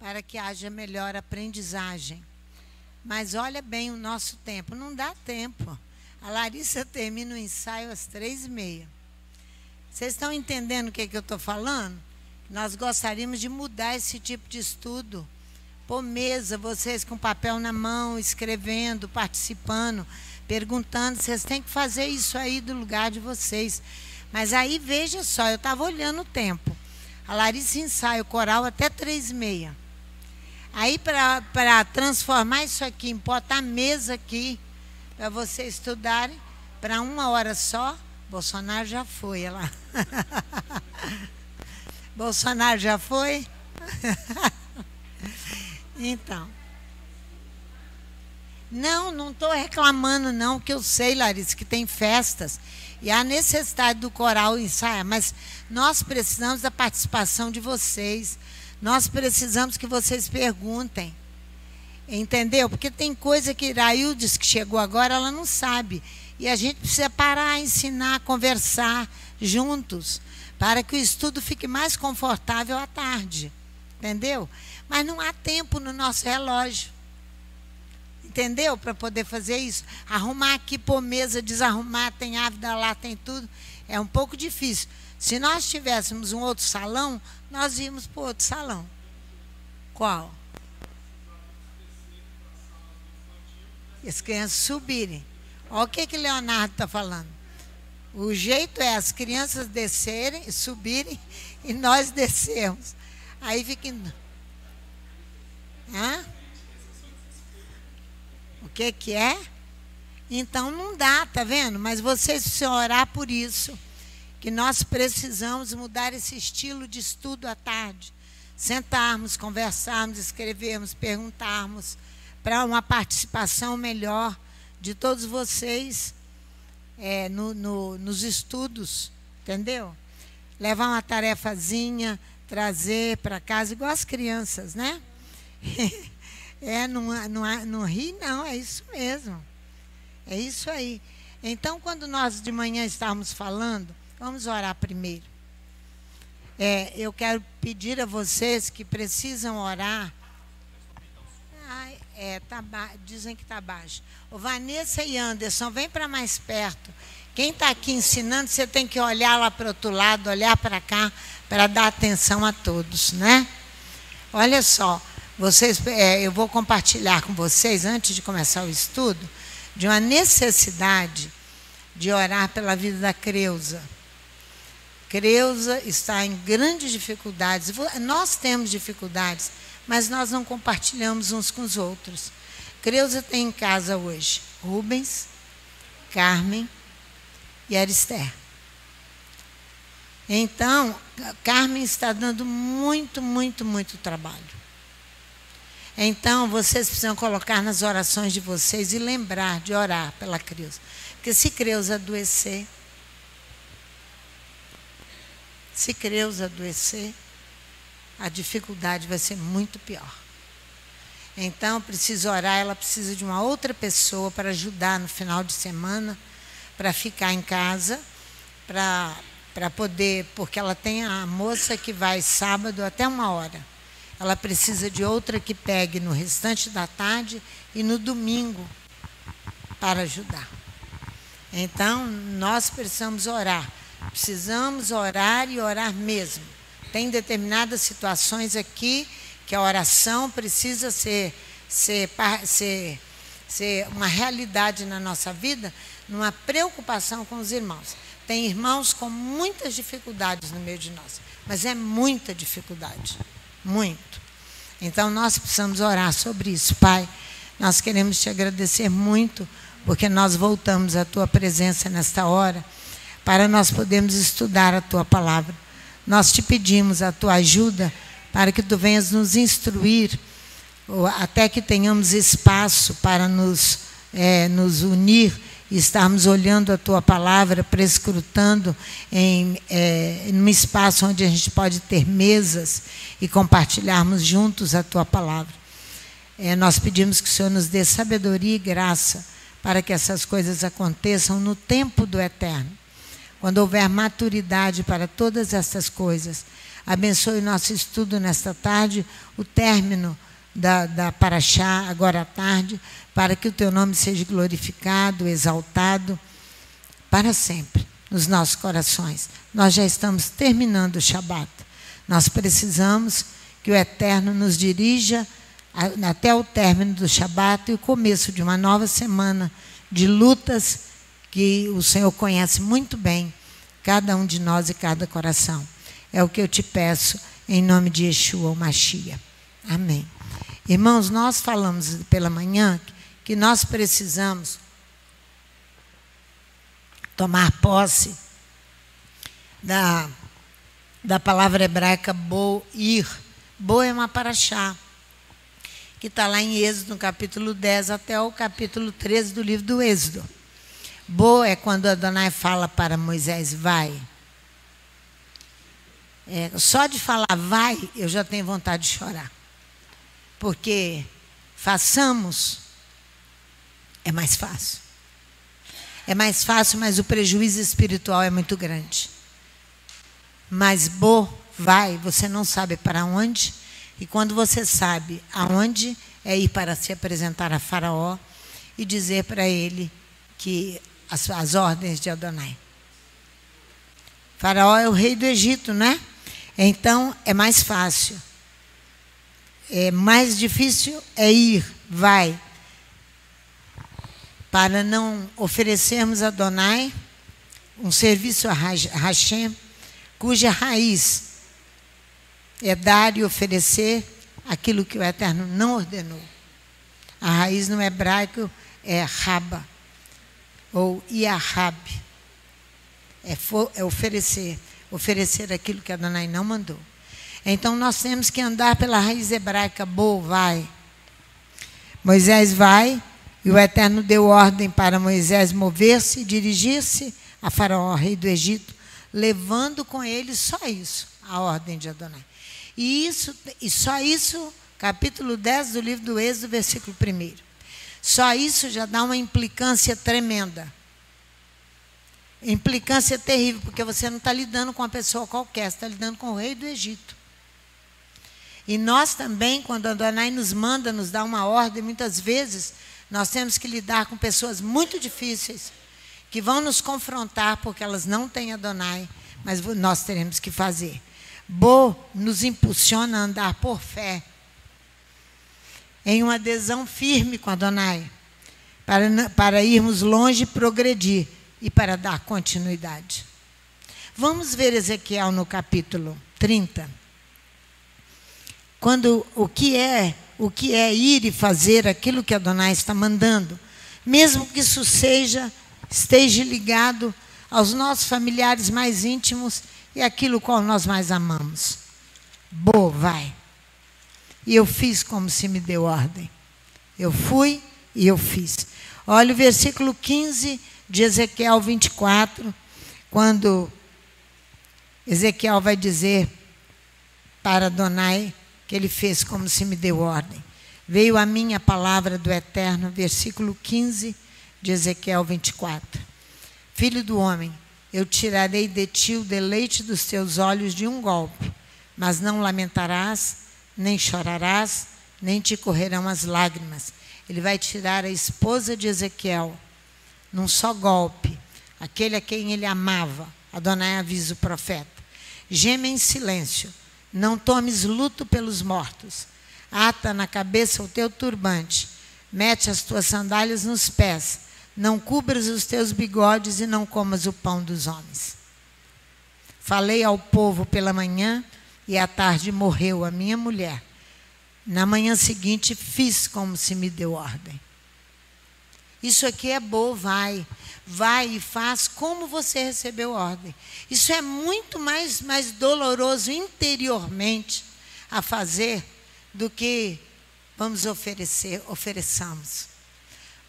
para que haja melhor aprendizagem. Mas olha bem o nosso tempo, não dá tempo. A Larissa termina o ensaio às 3h30. Vocês estão entendendo o que eu estou falando? Nós gostaríamos de mudar esse tipo de estudo. Por mesa, vocês com papel na mão, escrevendo, participando, perguntando. Vocês têm que fazer isso aí do lugar de vocês. Mas aí, veja só, eu estava olhando o tempo. A Larissa ensaia o coral até 3h30. Aí, para transformar isso aqui, botar a mesa aqui, para vocês estudarem, para 1 hora só, Bolsonaro já foi, olha lá. Bolsonaro já foi? Então. Não estou reclamando, não, que eu sei, Larissa, que tem festas. E há necessidade do coral ensaiar, mas nós precisamos da participação de vocês. Nós precisamos que vocês perguntem. Entendeu? Porque tem coisa que Iraildes, que chegou agora, ela não sabe. E a gente precisa parar, ensinar, conversar juntos, para que o estudo fique mais confortável à tarde. Entendeu? Mas não há tempo no nosso relógio. Entendeu? Para poder fazer isso. Arrumar aqui, pôr mesa, desarrumar, tem ávida lá, tem tudo. É um pouco difícil. Se nós tivéssemos um outro salão, nós íamos para o outro salão. Qual? E as crianças subirem. Olha o que Leonardo está falando. O jeito é as crianças descerem, subirem, e nós descermos. Aí fica... Hã? O que é? Então não dá, tá vendo? Mas vocês precisam orar por isso. Que nós precisamos mudar esse estilo de estudo à tarde. Sentarmos, conversarmos, escrevermos, perguntarmos, para uma participação melhor de todos vocês nos estudos, entendeu? Levar uma tarefazinha, trazer para casa, igual as crianças, né? Não ri, não, é isso mesmo. É isso aí. Então, quando nós de manhã estávamos falando, vamos orar primeiro. Eu quero pedir a vocês que precisam orar. Dizem que está baixo. O Vanessa e Anderson, vem para mais perto. Quem está aqui ensinando, você tem que olhar lá para o outro lado, olhar para cá, para dar atenção a todos, né? Olha só, vocês, eu vou compartilhar com vocês, antes de começar o estudo, de uma necessidade de orar pela vida da Creuza. Creuza está em grandes dificuldades. Nós temos dificuldades, mas nós não compartilhamos uns com os outros. Creuza tem em casa hoje Rubens, Carmen e Arister. Então, Carmen está dando muito, muito, muito trabalho. Então, vocês precisam colocar nas orações de vocês e lembrar de orar pela Creuza. Porque se Creuza adoecer, a dificuldade vai ser muito pior. Então, precisa orar, ela precisa de uma outra pessoa para ajudar no final de semana, para ficar em casa, para poder, porque ela tem a moça que vai sábado até 1h. Ela precisa de outra que pegue no restante da tarde e no domingo para ajudar. Então, nós precisamos orar. Precisamos orar e orar mesmo. Tem determinadas situações aqui que a oração precisa ser uma realidade na nossa vida, numa preocupação com os irmãos. Tem irmãos com muitas dificuldades no meio de nós, mas é muita dificuldade, muito. Então, nós precisamos orar sobre isso, Pai. Nós queremos te agradecer muito, porque nós voltamos à tua presença nesta hora, para nós podermos estudar a tua palavra. Nós te pedimos a tua ajuda para que tu venhas nos instruir, até que tenhamos espaço para nos unir e estarmos olhando a tua palavra, prescrutando em um espaço onde a gente pode ter mesas e compartilharmos juntos a tua palavra. Nós pedimos que o Senhor nos dê sabedoria e graça para que essas coisas aconteçam no tempo do eterno. Quando houver maturidade para todas essas coisas, Abençoe o nosso estudo nesta tarde, o término da Paraxá, agora à tarde, para que o teu nome seja glorificado, exaltado, para sempre, nos nossos corações. Nós já estamos terminando o Shabat. Nós precisamos que o Eterno nos dirija até o término do Shabat e o começo de uma nova semana de lutas que o Senhor conhece muito bem, cada um de nós e cada coração. É o que eu te peço, em nome de Yeshua, o Mashiach. Amém. Irmãos, nós falamos pela manhã que nós precisamos tomar posse da palavra hebraica bo-ir. Bo é uma paraxá, que está lá em Êxodo, no capítulo 10, até o capítulo 13 do livro do Êxodo. Bo é quando Adonai fala para Moisés, vai. Só de falar vai, eu já tenho vontade de chorar. Porque façamos, é mais fácil. É mais fácil, mas o prejuízo espiritual é muito grande. Mas bo, vai, você não sabe para onde. E quando você sabe aonde, é ir para se apresentar a Faraó e dizer para ele que as ordens de Adonai. Faraó é o rei do Egito, né? Então, é mais fácil. Mais difícil é ir, vai. Para não oferecermos a Adonai um serviço a Hashem, cuja raiz é dar e oferecer aquilo que o Eterno não ordenou. A raiz no hebraico é raba, ou iahab. É oferecer aquilo que Adonai não mandou. Então, nós temos que andar pela raiz hebraica, bo, vai. Moisés vai, e o Eterno deu ordem para Moisés mover-se e dirigir-se a Faraó, rei do Egito, levando com ele só isso, a ordem de Adonai. E só isso, capítulo 10 do livro do Êxodo, versículo 1. Só isso já dá uma implicância tremenda. Implicância terrível, porque você não está lidando com uma pessoa qualquer, você está lidando com o rei do Egito. E nós também, quando Adonai nos manda, nos dá uma ordem, muitas vezes, nós temos que lidar com pessoas muito difíceis, que vão nos confrontar, porque elas não têm Adonai, mas nós teremos que fazer. Bo nos impulsiona a andar por fé, em uma adesão firme com Adonai, para irmos longe e progredir, e para dar continuidade. Vamos ver Ezequiel no capítulo 30. Quando o que é ir e fazer aquilo que Adonai está mandando, mesmo que isso esteja ligado aos nossos familiares mais íntimos e aquilo qual nós mais amamos. Bo, vai. E eu fiz como se me deu ordem. Eu fui e eu fiz. Olha o versículo 15 de Ezequiel 24, quando Ezequiel vai dizer para Adonai que ele fez como se me deu ordem. Veio a minha palavra do Eterno, versículo 15 de Ezequiel 24. Filho do homem, eu tirarei de ti o deleite dos teus olhos de um golpe, mas não lamentarás, nem chorarás, nem te correrão as lágrimas. Ele vai tirar a esposa de Ezequiel num só golpe, aquele a quem ele amava. Adonai avisa o profeta. Geme em silêncio, não tomes luto pelos mortos. Ata na cabeça o teu turbante, mete as tuas sandálias nos pés, não cubras os teus bigodes e não comas o pão dos homens. Falei ao povo pela manhã e à tarde morreu a minha mulher. Na manhã seguinte fiz como se me deu ordem. Isso aqui é bom, vai e faz como você recebeu ordem. Isso é muito mais doloroso interiormente a fazer do que vamos ofereçamos.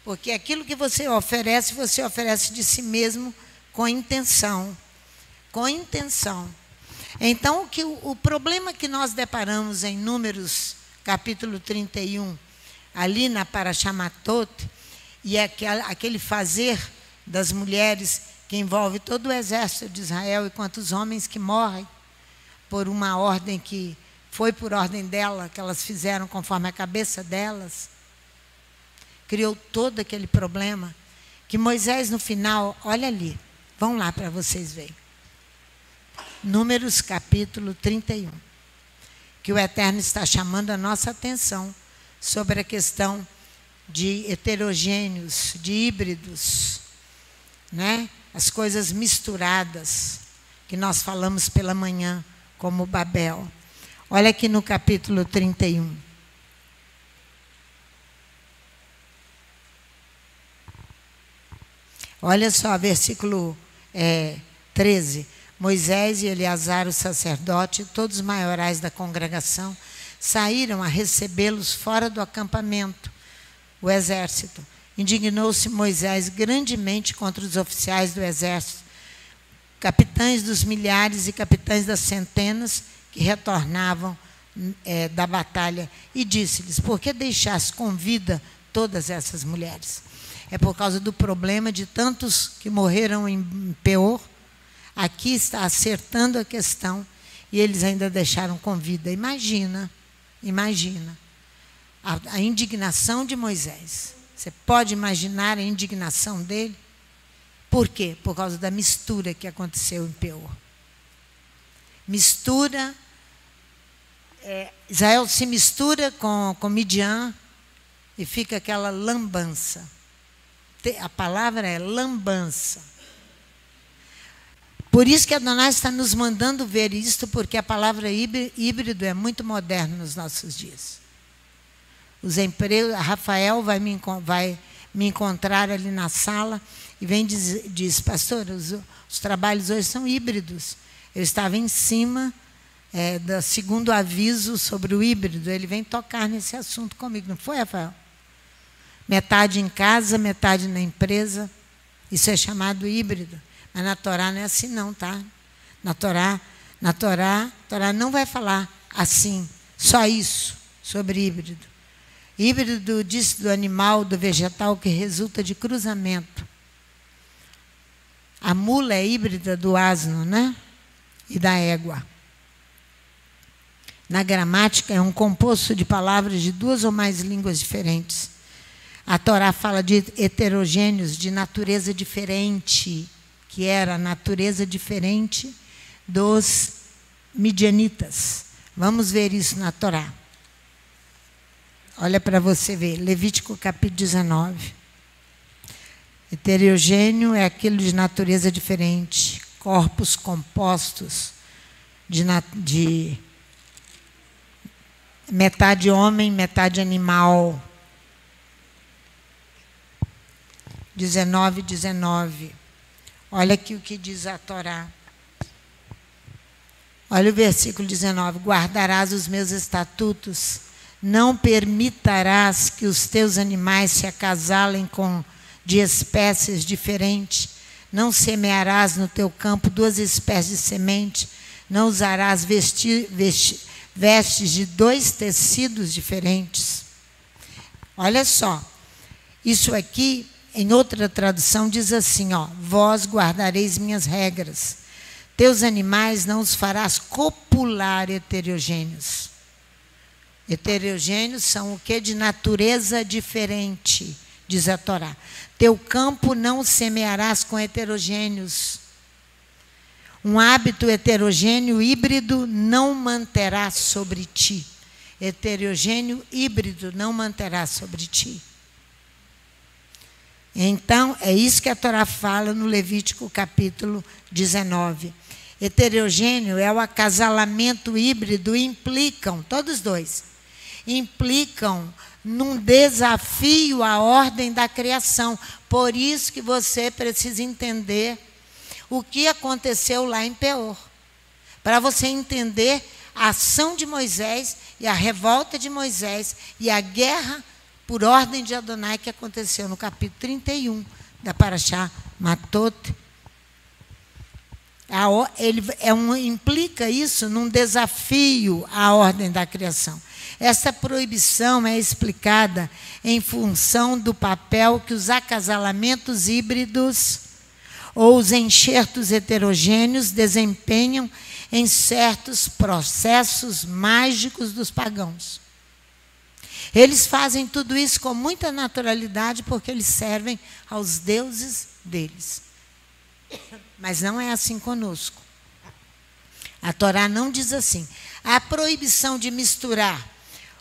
Porque aquilo que você oferece de si mesmo com intenção. Com intenção. Então, o problema que nós deparamos em Números, capítulo 31, ali na Paraxá Matot, e aquele fazer das mulheres que envolve todo o exército de Israel e quantos homens que morrem, por uma ordem que foi por ordem dela, que elas fizeram conforme a cabeça delas. Criou todo aquele problema, que Moisés no final, olha ali, vão lá para vocês verem. Números capítulo 31. Que o Eterno está chamando a nossa atenção sobre a questão de heterogêneos, de híbridos, né? As coisas misturadas, que nós falamos pela manhã, como Babel. Olha aqui no capítulo 31. Olha só, versículo 13. Moisés e Eleazar, o sacerdote, e todos os maiorais da congregação, saíram a recebê-los fora do acampamento, o exército. Indignou-se Moisés grandemente contra os oficiais do exército, capitães dos milhares e capitães das centenas que retornavam da batalha, e disse-lhes: por que deixaste com vida todas essas mulheres? É por causa do problema de tantos que morreram em Peor. Aqui está acertando a questão, e eles ainda deixaram com vida. Imagina a indignação de Moisés. Você pode imaginar a indignação dele? Por quê? Por causa da mistura que aconteceu em Peor. Mistura, Israel se mistura com Midian e fica aquela lambança. A palavra é lambança. Por isso que Adonai está nos mandando ver isto, porque a palavra híbrido é muito moderna nos nossos dias. Os empregos, Rafael vai me encontrar ali na sala e diz: pastor, os trabalhos hoje são híbridos. Eu estava em cima do segundo aviso sobre o híbrido. Ele vem tocar nesse assunto comigo, não foi, Rafael? Metade em casa, metade na empresa. Isso é chamado híbrido. Mas na Torá não é assim não, tá? Na Torá a Torá não vai falar assim, só isso, sobre híbrido. Híbrido diz do animal, do vegetal, que resulta de cruzamento. A mula é híbrida do asno, né? E da égua. Na gramática, é um composto de palavras de duas ou mais línguas diferentes. A Torá fala de heterogêneos, de natureza diferente, que era a natureza diferente dos midianitas. Vamos ver isso na Torá. Olha para você ver, Levítico capítulo 19. Heterogêneo é aquilo de natureza diferente, corpos compostos de metade homem, metade animal. 19. Olha aqui o que diz a Torá. Olha o versículo 19. Guardarás os meus estatutos, não permitirás que os teus animais se acasalem de espécies diferentes, não semearás no teu campo duas espécies de semente, não usarás vestes de dois tecidos diferentes. Olha só, isso aqui, em outra tradução, diz assim, ó: vós guardareis minhas regras, teus animais não os farás copular heterogêneos. Heterogêneos são o que? De natureza diferente, diz a Torá. Teu campo não semearás com heterogêneos. Um hábito heterogêneo híbrido não manterá sobre ti. Heterogêneo híbrido não manterá sobre ti. Então, é isso que a Torá fala no Levítico capítulo 19. Heterogêneo é o acasalamento híbrido, implicam, todos dois, implicam num desafio à ordem da criação. Por isso que você precisa entender o que aconteceu lá em Peor. Para você entender a ação de Moisés e a revolta de Moisés e a guerra por ordem de Adonai que aconteceu no capítulo 31 da Parashá Matot. Implica isso num desafio à ordem da criação. Essa proibição é explicada em função do papel que os acasalamentos híbridos ou os enxertos heterogêneos desempenham em certos processos mágicos dos pagãos. Eles fazem tudo isso com muita naturalidade porque eles servem aos deuses deles. Mas não é assim conosco. A Torá não diz assim. A proibição de misturar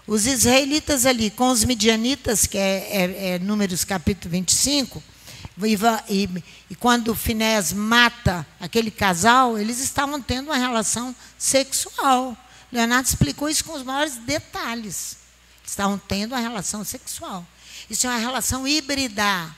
os israelitas ali com os midianitas, que é Números capítulo 25, e quando Finéias mata aquele casal, eles estavam tendo uma relação sexual. Leonardo explicou isso com os maiores detalhes. Estavam tendo uma relação sexual. Isso é uma relação híbrida.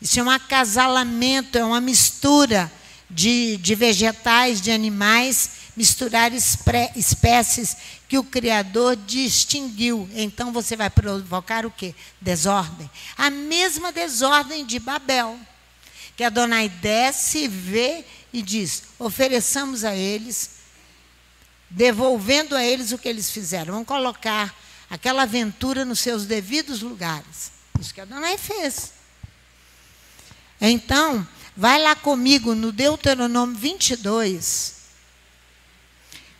Isso é um acasalamento, é uma mistura de vegetais, de animais, misturar espécies que o Criador distinguiu. Então você vai provocar o quê? Desordem. A mesma desordem de Babel, que Adonai desce, vê e diz: ofereçamos a eles, devolvendo a eles o que eles fizeram. Vamos colocar aquela aventura nos seus devidos lugares. Isso que Adonai fez. Então, vai lá comigo no Deuteronômio 22,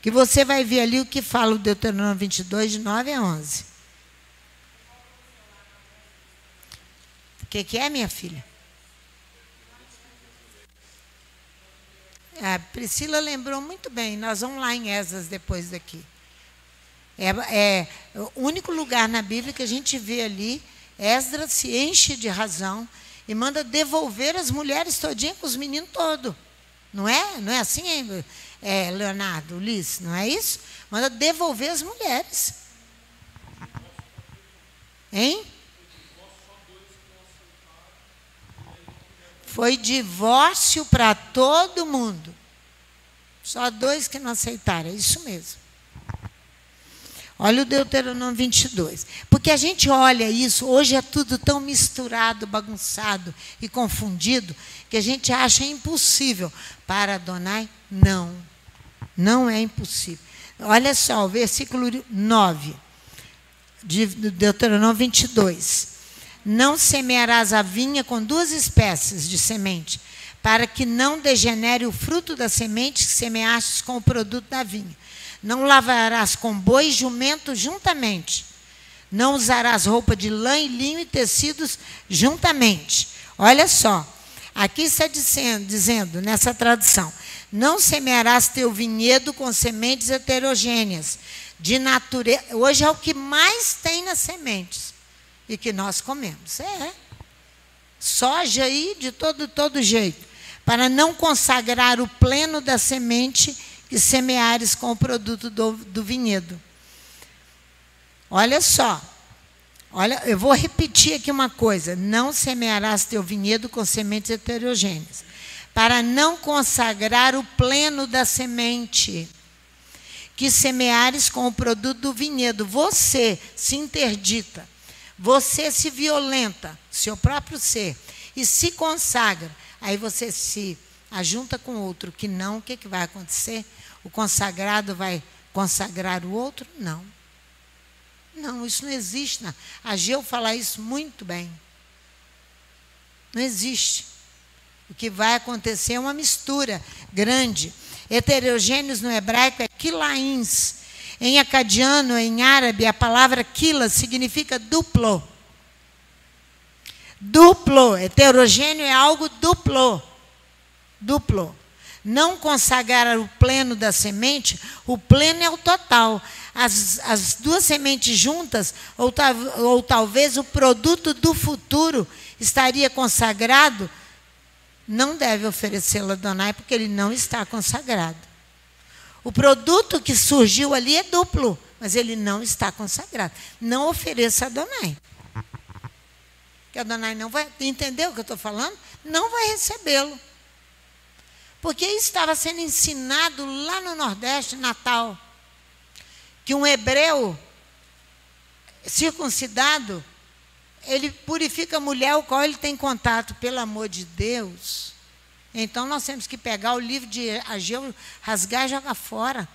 que você vai ver ali o que fala o Deuteronômio 22, de 9 a 11. O que é, minha filha? A Priscila lembrou muito bem. Nós vamos lá em Esdras depois daqui. É o único lugar na Bíblia que a gente vê ali. Esdras se enche de razão e manda devolver as mulheres todinhas com os meninos todos. Não é? Não é assim, Leonardo, Ulisses? Não é isso? Manda devolver as mulheres. Hein? Foi divórcio para todo mundo. Só 2 que não aceitaram. É isso mesmo. Olha o Deuteronômio 22. Porque a gente olha isso, hoje é tudo tão misturado, bagunçado e confundido, que a gente acha impossível. Para Adonai, não. Não é impossível. Olha só, o versículo 9, de Deuteronômio 22. Não semearás a vinha com 2 espécies de semente, para que não degenere o fruto da semente que semeastes com o produto da vinha. Não lavarás com boi e jumento juntamente. Não usarás roupa de lã e linho e tecidos juntamente. Olha só, aqui está dizendo nessa tradução: não semearás teu vinhedo com sementes heterogêneas, de natureza. Hoje é o que mais tem nas sementes e que nós comemos. Soja aí de todo jeito. Para não consagrar o pleno da semente que semeares com o produto do vinhedo. Olha só. Olha, eu vou repetir aqui uma coisa. Não semearás teu vinhedo com sementes heterogêneas. Para não consagrar o pleno da semente que semeares com o produto do vinhedo. Você se interdita. Você se violenta, seu próprio ser, e se consagra. Aí você se ajunta com outro que não, o que vai acontecer? O consagrado vai consagrar o outro? Não. Não, isso não existe. Não. A Ageu fala isso muito bem. Não existe. O que vai acontecer é uma mistura grande. Heterogêneos no hebraico é quilains. Em acadiano, em árabe, a palavra quila significa duplo. Duplo. Heterogêneo é algo duplo. Duplo. Não consagrar o pleno da semente, o pleno é o total. As 2 sementes juntas, ou talvez o produto do futuro estaria consagrado, não deve oferecê-lo a Adonai, porque ele não está consagrado. O produto que surgiu ali é duplo, mas ele não está consagrado. Não ofereça a Adonai. Porque Adonai não vai, entendeu o que eu estou falando? Não vai recebê-lo. Porque estava sendo ensinado lá no Nordeste, Natal, que um hebreu circuncidado, ele purifica a mulher ao qual ele tem contato, pelo amor de Deus. Então nós temos que pegar o livro de Ageu, rasgar e jogar fora.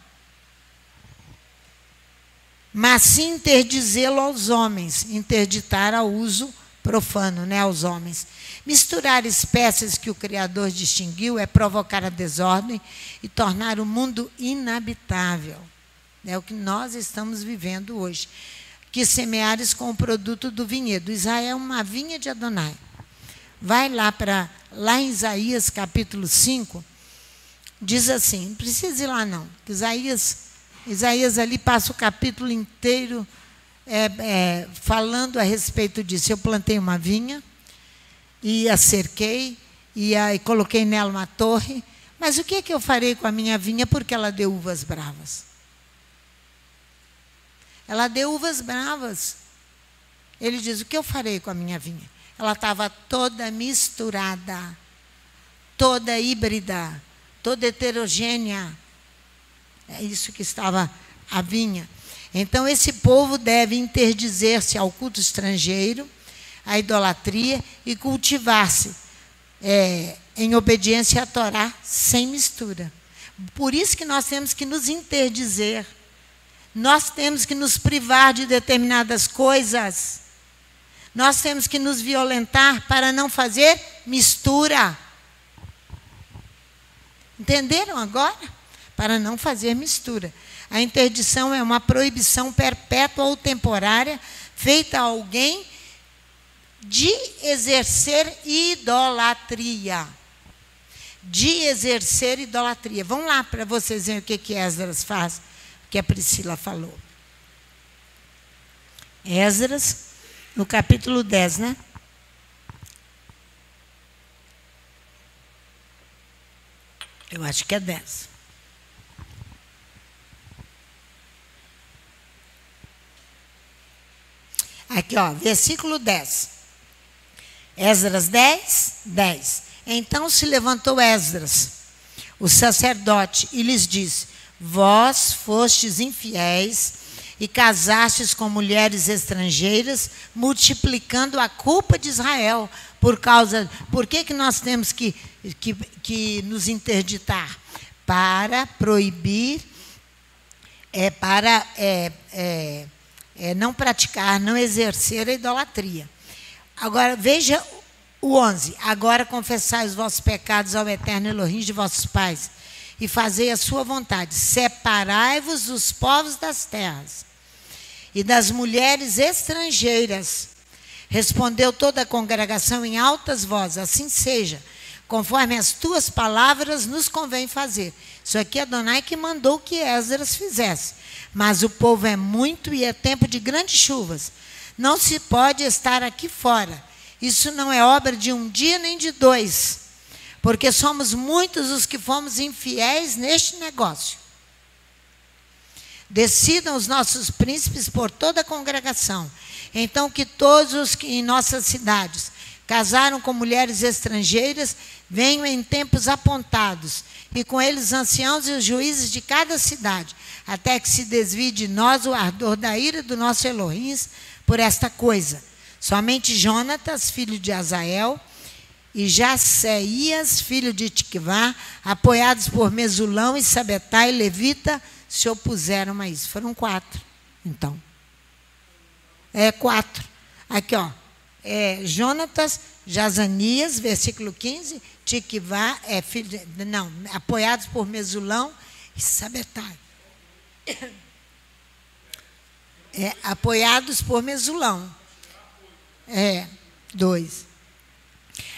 Mas se interdizê-lo aos homens, interditar ao uso profano, né, aos homens. Misturar espécies que o Criador distinguiu é provocar a desordem e tornar o mundo inabitável. É o que nós estamos vivendo hoje. Que semeares com o produto do vinhedo. Israel é uma vinha de Adonai. Vai lá em Isaías capítulo 5, diz assim, não precisa ir lá não, Isaías ali passa o capítulo inteiro falando a respeito disso. Eu plantei uma vinha, e a cerquei, e coloquei nela uma torre, mas o que é que eu farei com a minha vinha, porque ela deu uvas bravas? Ela deu uvas bravas. Ele diz, o que eu farei com a minha vinha? Ela estava toda misturada, toda híbrida, toda heterogênea. É isso que estava a vinha. Então, esse povo deve interdizer-se ao culto estrangeiro, à idolatria, e cultivar-se em obediência à Torá, sem mistura. Por isso que nós temos que nos interdizer. Nós temos que nos privar de determinadas coisas. Nós temos que nos violentar para não fazer mistura. Entenderam agora? Para não fazer mistura. A interdição é uma proibição perpétua ou temporária feita a alguém de exercer idolatria. De exercer idolatria. Vamos lá para vocês verem o que Esdras faz, o que a Priscila falou. Esdras, no capítulo 10, né? Eu acho que é 10. Aqui, ó, versículo 10. Esdras 10, 10. Então se levantou Esdras, o sacerdote, e lhes disse: vós fostes infiéis e casastes com mulheres estrangeiras, multiplicando a culpa de Israel. Por que nós temos que nos interditar? Para proibir, não praticar, não exercer a idolatria. Agora, veja o 11. Agora confessai os vossos pecados ao eterno Elohim de vossos pais, e fazei a sua vontade. Separai-vos dos povos das terras e das mulheres estrangeiras. Respondeu toda a congregação em altas vozes: assim seja, conforme as tuas palavras nos convém fazer. Isso aqui é Adonai que mandou que Esdras fizesse. Mas o povo é muito e é tempo de grandes chuvas. Não se pode estar aqui fora. Isso não é obra de um dia nem de dois, porque somos muitos os que fomos infiéis neste negócio. Decidam os nossos príncipes por toda a congregação. Então que todos os que em nossas cidades casaram com mulheres estrangeiras venham em tempos apontados, e com eles os anciãos e os juízes de cada cidade, até que se desvie de nós o ardor da ira do nosso Elohim por esta coisa. Somente Jonatas, filho de Azael, e Jaceías, filho de Tiquivá, apoiados por Mesulão e Sabetai, levita, se opuseram a isso. Foram 4, então. 4. Aqui, ó. Jonatas, Jazanias, versículo 15, Tiquivá, apoiados por Mesulão e Sabetai. Apoiados por Mesulão. 2.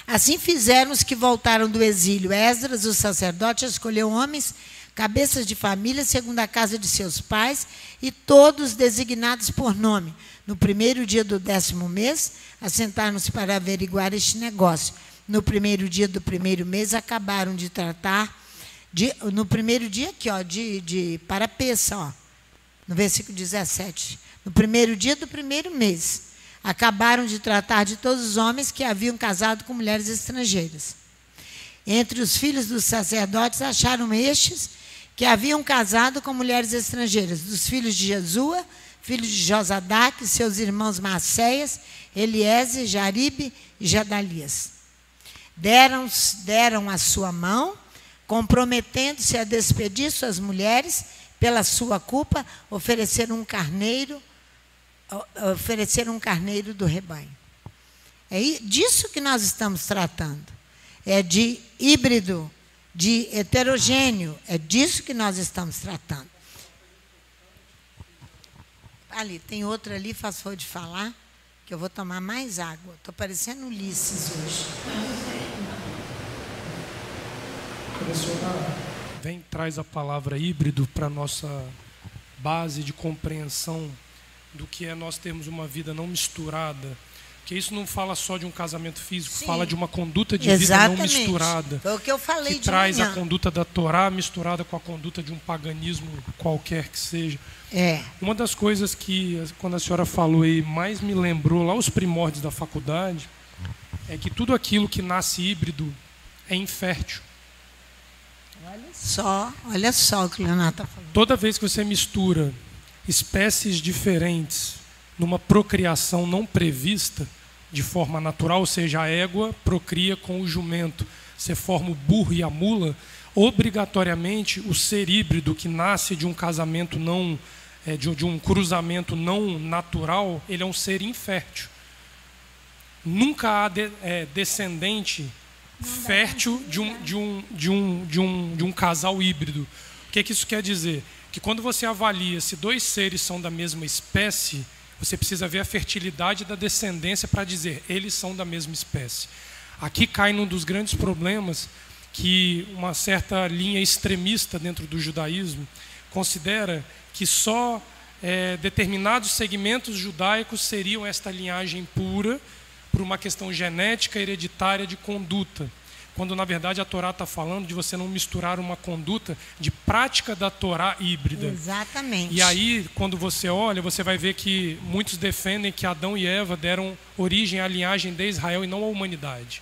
Assim fizeram os que voltaram do exílio. Esdras, o sacerdote, escolheu homens, cabeças de família, segundo a casa de seus pais, e todos designados por nome. No primeiro dia do 10º mês, assentaram-se para averiguar este negócio. No primeiro dia do primeiro mês, acabaram de tratar, no primeiro dia aqui, ó, para peça, ó, no versículo 17. No primeiro dia do primeiro mês, acabaram de tratar de todos os homens que haviam casado com mulheres estrangeiras. Entre os filhos dos sacerdotes, acharam estes que haviam casado com mulheres estrangeiras, dos filhos de Jesua, filho de Josadaque, seus irmãos Maceias, Eliezer, Jaribe e Jadalias. Deram a sua mão, comprometendo-se a despedir suas mulheres pela sua culpa, ofereceram um carneiro do rebanho. É disso que nós estamos tratando. É de híbrido, de heterogêneo. É disso que nós estamos tratando. Ali, tem outro ali, faz favor de falar, que eu vou tomar mais água. Estou parecendo Ulisses hoje. Quando a senhora traz a palavra híbrido para a nossa base de compreensão do que é nós termos uma vida não misturada, porque isso não fala só de um casamento físico, sim, fala de uma conduta de vida não misturada. Foi o que eu falei que traz a conduta da Torá misturada com a conduta de um paganismo qualquer que seja. Uma das coisas que, quando a senhora falou aí, mais me lembrou lá os primórdios da faculdade, é que tudo aquilo que nasce híbrido é infértil. Olha só o que o Leonardo está falando. Toda vez que você mistura espécies diferentes numa procriação não prevista de forma natural, ou seja, a égua procria com o jumento, você forma o burro e a mula, obrigatoriamente o ser híbrido que nasce de um casamento não, de um cruzamento não natural, ele é um ser infértil. Nunca há descendente fértil de um casal híbrido. O que isso quer dizer? Que quando você avalia se dois seres são da mesma espécie, você precisa ver a fertilidade da descendência para dizer eles são da mesma espécie. Aqui cai num dos grandes problemas que uma certa linha extremista dentro do judaísmo considera que só determinados segmentos judaicos seriam esta linhagem pura por uma questão genética hereditária de conduta, quando na verdade a Torá está falando de você não misturar uma conduta de prática da Torá híbrida. Exatamente. E aí, quando você olha, você vai ver que muitos defendem que Adão e Eva deram origem à linhagem de Israel e não à humanidade.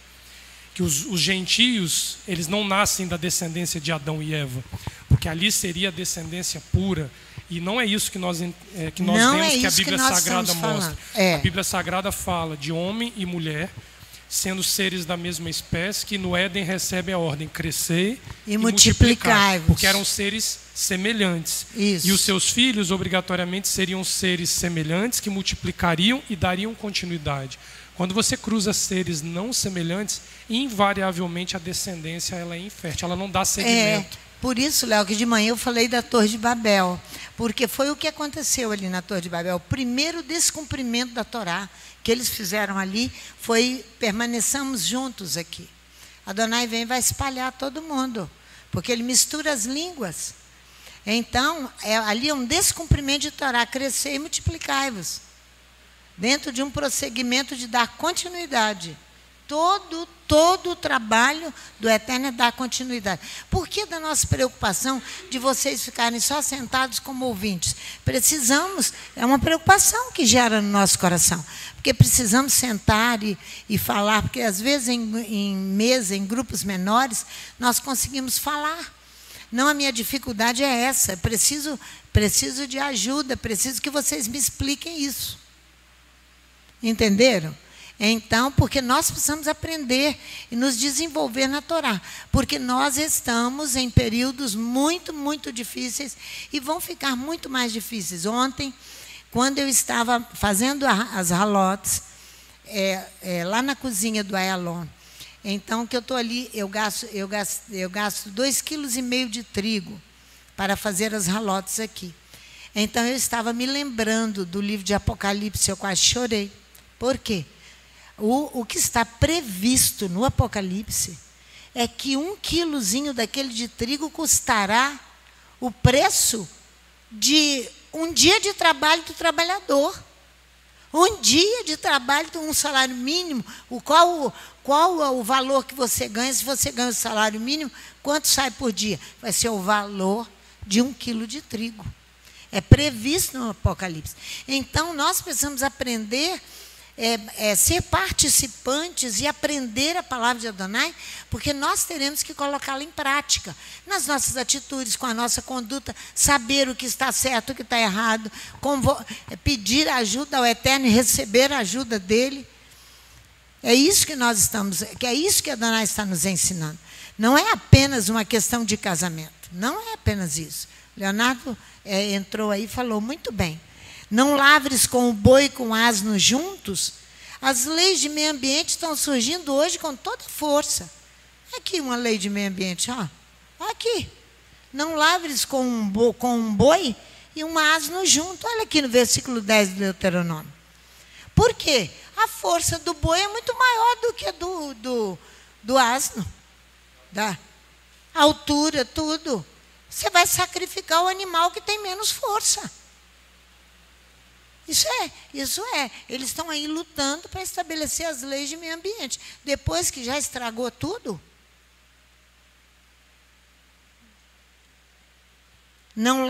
Que os gentios, eles não nascem da descendência de Adão e Eva, porque ali seria a descendência pura. E não é isso que nós vemos que a Bíblia Sagrada mostra. A Bíblia Sagrada fala de homem e mulher, sendo seres da mesma espécie, que no Éden recebem a ordem crescer e multiplicar, porque eram seres semelhantes. Isso. E os seus filhos, obrigatoriamente, seriam seres semelhantes, que multiplicariam e dariam continuidade. Quando você cruza seres não semelhantes, invariavelmente a descendência ela é infértil, ela não dá seguimento. Por isso, Léo, que de manhã eu falei da Torre de Babel, porque foi o que aconteceu ali na Torre de Babel. O primeiro descumprimento da Torá que eles fizeram ali foi: permaneçamos juntos aqui. Adonai vem e vai espalhar todo mundo, porque ele mistura as línguas. Então, ali é um descumprimento de Torá: crescer e multiplicai-vos, dentro de um prosseguimento de dar continuidade. Todo o trabalho do Eterno é dar continuidade. Por que da nossa preocupação de vocês ficarem só sentados como ouvintes? Precisamos, é uma preocupação que gera no nosso coração, porque precisamos sentar e falar, porque às vezes em mesa, em grupos menores, nós conseguimos falar. Não, a minha dificuldade é essa, preciso de ajuda, preciso que vocês me expliquem isso. Entenderam? Então, porque nós precisamos aprender e nos desenvolver na Torá, porque nós estamos em períodos muito, muito difíceis e vão ficar muito mais difíceis. Ontem, quando eu estava fazendo as halotes, lá na cozinha do Ayalon, então que eu estou ali, eu gasto 2,5 kg de trigo para fazer as halotes aqui. Então eu estava me lembrando do livro de Apocalipse, eu quase chorei. Por quê? O que está previsto no Apocalipse é que 1 quilozinho daquele de trigo custará o preço de um dia de trabalho do trabalhador. Um dia de trabalho de um salário mínimo. Qual é o valor que você ganha? Se você ganha o salário mínimo, quanto sai por dia? Vai ser o valor de 1 quilo de trigo. É previsto no Apocalipse. Então, nós precisamos aprender... ser participantes e aprender a palavra de Adonai, porque nós teremos que colocá-la em prática, nas nossas atitudes, com a nossa conduta, saber o que está certo, o que está errado, pedir ajuda ao Eterno e receber a ajuda dele. É isso que é isso que Adonai está nos ensinando. Não é apenas uma questão de casamento, não é apenas isso. Leonardo entrou aí e falou muito bem. Não lavres com o boi e com o asno juntos. As leis de meio ambiente estão surgindo hoje com toda força. Aqui uma lei de meio ambiente, ó. Aqui. Não lavres com um boi e um asno junto. Olha aqui no versículo 10 do Deuteronômio. Por quê? A força do boi é muito maior do que do asno. Da altura, tudo. Você vai sacrificar o animal que tem menos força. Isso é. Eles estão aí lutando para estabelecer as leis de meio ambiente. Depois que já estragou tudo. Não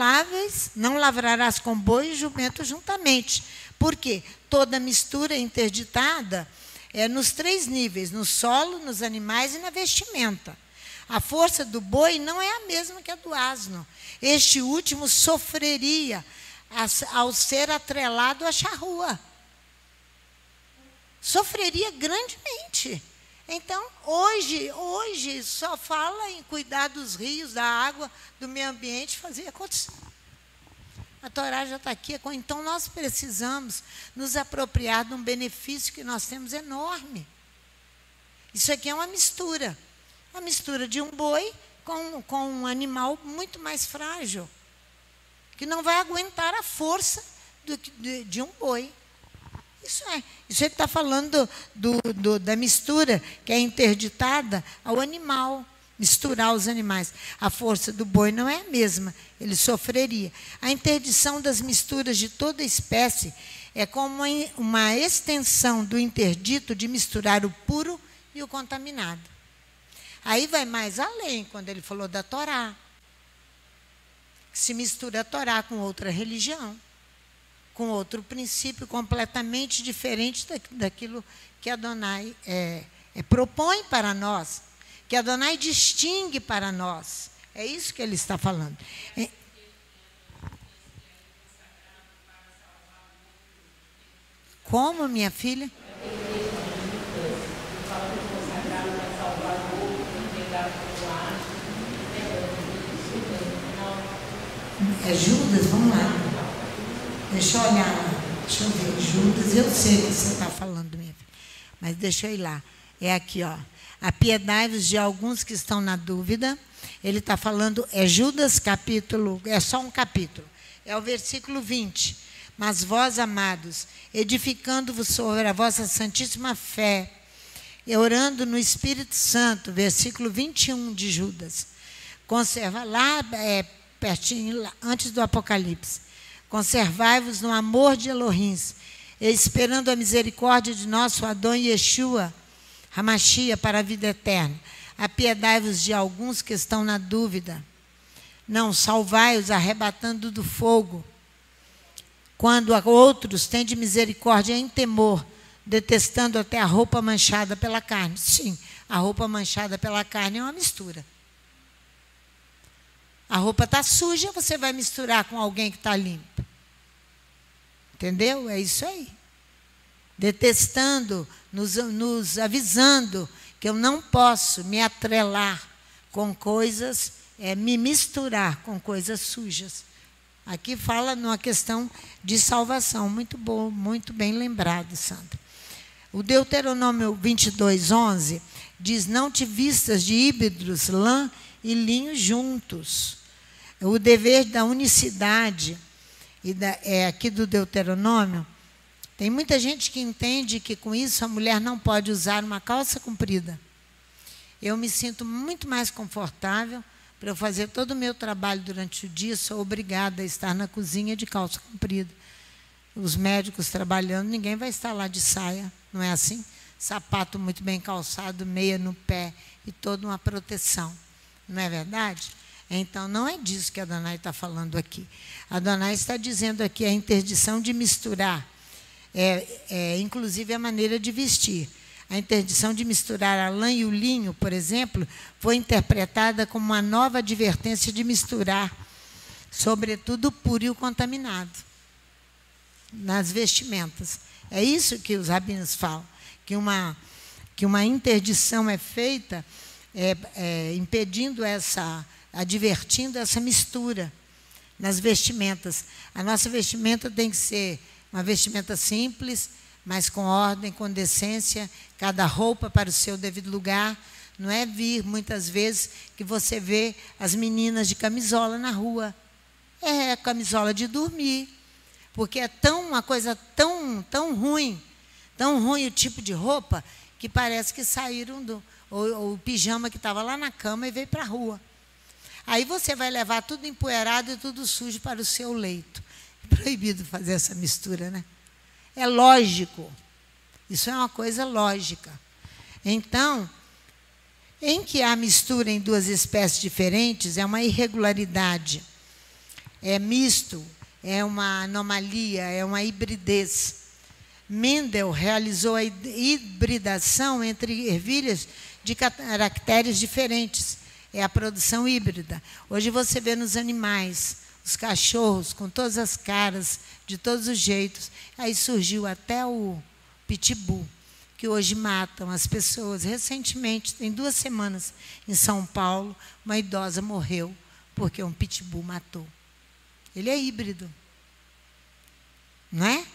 lavrarás com boi e jumento juntamente. Por quê? Toda mistura interditada é nos 3 níveis, no solo, nos animais e na vestimenta. A força do boi não é a mesma que a do asno. Este último sofreria ao ser atrelado à charrua. Sofreria grandemente. Então, hoje só fala em cuidar dos rios, da água, do meio ambiente, fazer acontecer. A Torá já está aqui. Então, nós precisamos nos apropriar de um benefício que nós temos enorme. Isso aqui é uma mistura. Uma mistura de um boi com um animal muito mais frágil, que não vai aguentar a força de um boi. Isso ele está falando da mistura que é interditada ao animal, misturar os animais. A força do boi não é a mesma, ele sofreria. A interdição das misturas de toda espécie é como uma extensão do interdito de misturar o puro e o contaminado. Aí vai mais além, quando ele falou da Torá. Se mistura a Torá com outra religião, com outro princípio completamente diferente daquilo que Adonai propõe para nós, que Adonai distingue para nós. É isso que ele está falando. Como, minha filha? É Judas? Vamos lá. Deixa eu olhar. Deixa eu ver. Judas, eu sei o que você está falando, minha filha. Mas deixa eu ir lá. É aqui, ó. Apiedai-vos de alguns que estão na dúvida. Ele está falando, é Judas capítulo, é só um capítulo. É o versículo 20. Mas vós, amados, edificando-vos sobre a vossa santíssima fé, e orando no Espírito Santo, versículo 21 de Judas. Conserva lá, pertinho, antes do Apocalipse. Conservai-vos no amor de Elohim, esperando a misericórdia de nosso Adão Yeshua, Hamashia, para a vida eterna. Apiedai-vos de alguns que estão na dúvida. Não, salvai-os arrebatando do fogo. Quando a outros tende misericórdia em temor, detestando até a roupa manchada pela carne. Sim, a roupa manchada pela carne é uma mistura. A roupa está suja, você vai misturar com alguém que está limpo. Entendeu? É isso aí. Detestando, nos avisando que eu não posso me atrelar com coisas, me misturar com coisas sujas. Aqui fala numa questão de salvação. Muito bom, muito bem lembrado, Sandra. O Deuteronômio 22:11 diz, não te vistas de híbridos, lã e linho juntos. O dever da unicidade, aqui do Deuteronômio, tem muita gente que entende que com isso a mulher não pode usar uma calça comprida. Eu me sinto muito mais confortável para eu fazer todo o meu trabalho durante o dia, sou obrigada a estar na cozinha de calça comprida. Os médicos trabalhando, ninguém vai estar lá de saia, não é assim? Sapato muito bem calçado, meia no pé e toda uma proteção. Não é verdade? Então, não é disso que a Adonai está falando aqui. A Adonai está dizendo aqui a interdição de misturar, inclusive a maneira de vestir. A interdição de misturar a lã e o linho, por exemplo, foi interpretada como uma nova advertência de misturar, sobretudo o puro e o contaminado, nas vestimentas. É isso que os rabinos falam, que uma interdição é feita impedindo advertindo essa mistura nas vestimentas. A nossa vestimenta tem que ser uma vestimenta simples, mas com ordem, com decência, cada roupa para o seu devido lugar. Não é vir, muitas vezes, que você vê as meninas de camisola na rua. É camisola de dormir, porque é uma coisa tão ruim o tipo de roupa, que parece que saíram o pijama que estava lá na cama e veio para a rua. Aí você vai levar tudo empoeirado e tudo sujo para o seu leito. É proibido fazer essa mistura, né? É lógico. Isso é uma coisa lógica. Então, em que há mistura em duas espécies diferentes, é uma irregularidade. É misto, é uma anomalia, é uma hibridez. Mendel realizou a hibridação entre ervilhas de caracteres diferentes. É a produção híbrida. Hoje você vê nos animais, os cachorros com todas as caras, de todos os jeitos. Aí surgiu até o pitbull, que hoje matam as pessoas. Recentemente, tem 2 semanas, em São Paulo, uma idosa morreu porque um pitbull matou. Ele é híbrido. Não é?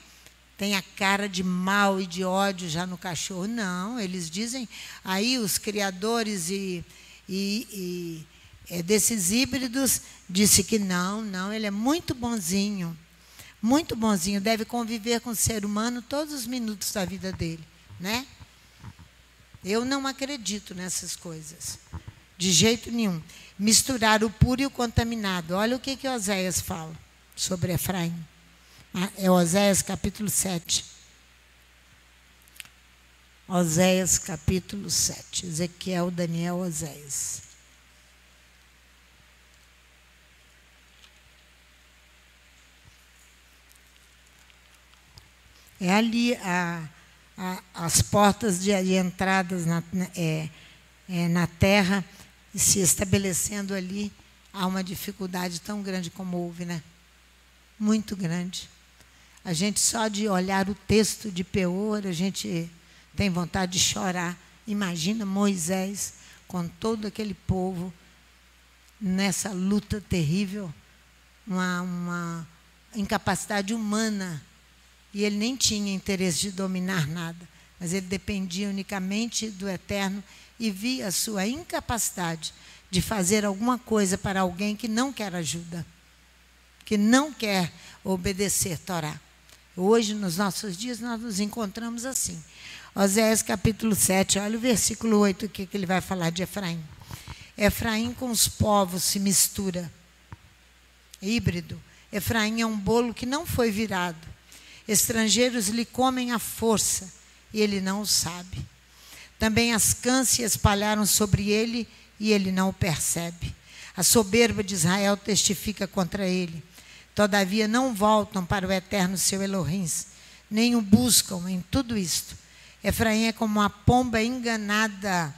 Tem a cara de mal e de ódio já no cachorro. Não, eles dizem, aí os criadores desses híbridos disse que não, ele é muito bonzinho, deve conviver com o ser humano todos os minutos da vida dele, né? Eu não acredito nessas coisas, de jeito nenhum. Misturar o puro e o contaminado. Olha o que Oséias fala sobre Efraim. É Oséias capítulo 7. Oséias capítulo 7. Ezequiel, Daniel, Oséias. É ali as portas de entradas na terra, se estabelecendo ali, há uma dificuldade tão grande como houve, né? Muito grande. A gente, só de olhar o texto de Peor, a gente tem vontade de chorar. Imagina Moisés com todo aquele povo nessa luta terrível, uma incapacidade humana. E ele nem tinha interesse de dominar nada, mas ele dependia unicamente do Eterno e via a sua incapacidade de fazer alguma coisa para alguém que não quer ajuda, que não quer obedecer Torá. Hoje, nos nossos dias, nós nos encontramos assim. Oséias capítulo 7, olha o versículo 8, o que ele vai falar de Efraim. Efraim com os povos se mistura. Híbrido. Efraim é um bolo que não foi virado. Estrangeiros lhe comem à força, e ele não o sabe. Também as cãs se espalharam sobre ele, e ele não o percebe. A soberba de Israel testifica contra ele. Todavia não voltam para o eterno seu Elohim, nem o buscam em tudo isto. Efraim é como uma pomba enganada,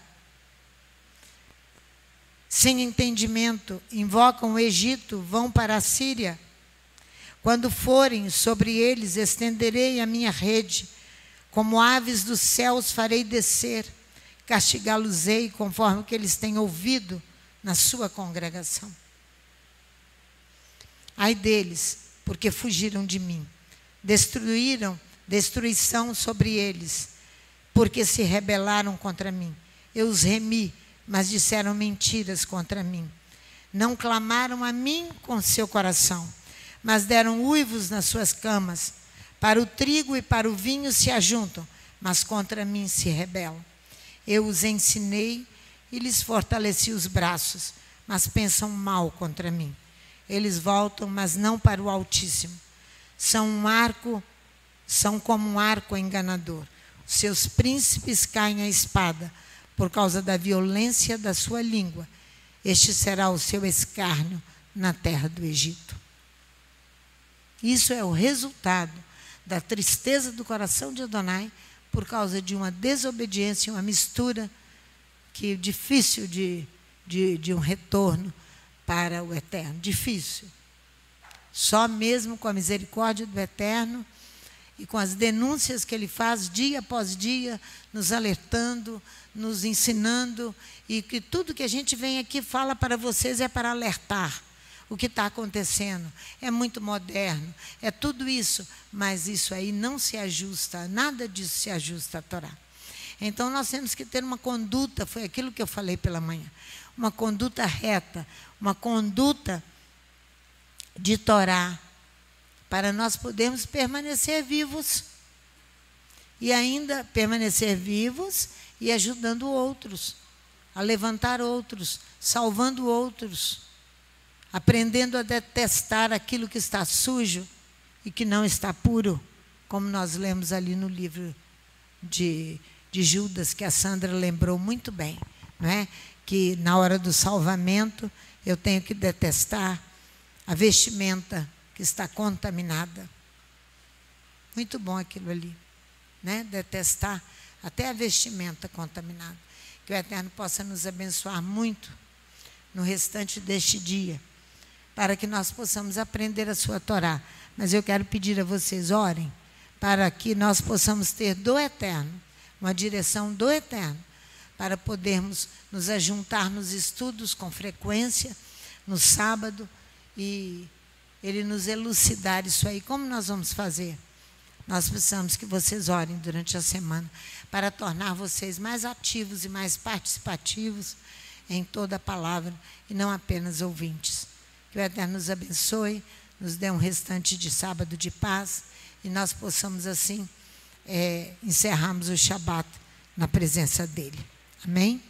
sem entendimento, invocam o Egito, vão para a Síria. Quando forem sobre eles, estenderei a minha rede, como aves dos céus farei descer, castigá-los-ei conforme o que eles têm ouvido na sua congregação. Ai deles, porque fugiram de mim. Destruição sobre eles, porque se rebelaram contra mim. Eu os remi, mas disseram mentiras contra mim. Não clamaram a mim com seu coração, mas deram uivos nas suas camas. Para o trigo e para o vinho se ajuntam, mas contra mim se rebelam. Eu os ensinei e lhes fortaleci os braços, mas pensam mal contra mim. Eles voltam, mas não para o Altíssimo. São como um arco enganador. Os seus príncipes caem à espada por causa da violência da sua língua. Este será o seu escárnio na terra do Egito. Isso é o resultado da tristeza do coração de Adonai por causa de uma desobediência, uma mistura que difícil de um retorno para o Eterno. Difícil. Só mesmo com a misericórdia do Eterno e com as denúncias que Ele faz dia após dia, nos alertando, nos ensinando, e que tudo que a gente vem aqui fala para vocês é para alertar. o que está acontecendo. É muito moderno, é tudo isso, mas isso aí não se ajusta, nada disso se ajusta à Torá. Então, nós temos que ter uma conduta, foi aquilo que eu falei pela manhã, uma conduta reta, uma conduta de Torá, para nós podermos permanecer vivos. E ainda permanecer vivos e ajudando outros, a levantar outros, salvando outros, aprendendo a detestar aquilo que está sujo e que não está puro, como nós lemos ali no livro de Judas, que a Sandra lembrou muito bem, não é? Que na hora do salvamento eu tenho que detestar a vestimenta que está contaminada. Muito bom aquilo ali, né? Detestar até a vestimenta contaminada. Que o Eterno possa nos abençoar muito no restante deste dia, para que nós possamos aprender a sua Torá. Mas eu quero pedir a vocês, orem, para que nós possamos ter do Eterno, uma direção do Eterno, para podermos nos ajuntar nos estudos com frequência, no sábado, e Ele nos elucidar isso aí. Como nós vamos fazer? Nós precisamos que vocês orem durante a semana, para tornar vocês mais ativos e mais participativos em toda a palavra, e não apenas ouvintes. Que o Eterno nos abençoe, nos dê um restante de sábado de paz, e nós possamos assim encerrarmos o Shabat na presença dEle. Amém?